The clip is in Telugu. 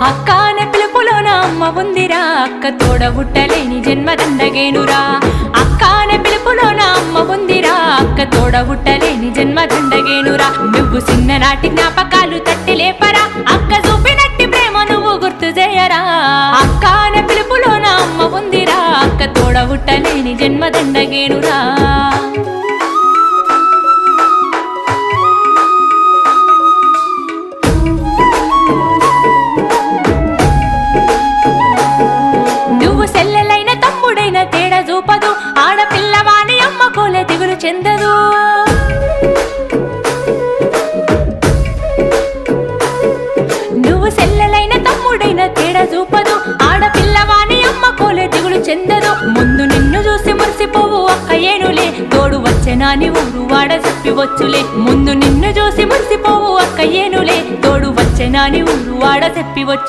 అక్క అనే పిలుపులోన అమ్మ ఉందిరా, అక్క తోడబుట్టలేని జన్మదండగేనురా. అక్క అనే పిలుపులోన అమ్మ ఉందిరా, అక్క తోడబుట్టలేని జన్మదండగేనురా. నువ్వు చిన్ననాటి జ్ఞాపకాలు తట్టి లేపరా, అక్క చూపినట్టి ప్రేమ నువ్వు గుర్తు చేయరా. అక్క అనే పిలుపులోన అమ్మ ఉందిరా, అక్క తోడబుట్టలేని జన్మదండగేనురా. నువ్వు సెల్లెలైన తమ్ముడైన తేడా చూపదు, ఆడపిల్లవాని అమ్మ కోలే దిగులు చెందదు. నువ్వు సెల్లెలైన తమ్ముడైన తేడా చూపదు, ఆడపిల్లవాని అమ్మ కోలే దిగులు చెందదు. ముందు నిన్ను చూసి మురిసిపోవు అక్క ఏనులే, తోడు వచ్చెనాని ఊరు వాడ చెప్పి వచ్చులే. ముందు నిన్ను చూసి మురిసిపోవు అక్క ఏనులే, తోడు వచ్చెనాని ఊరు వాడ చెప్పి వచ్చు.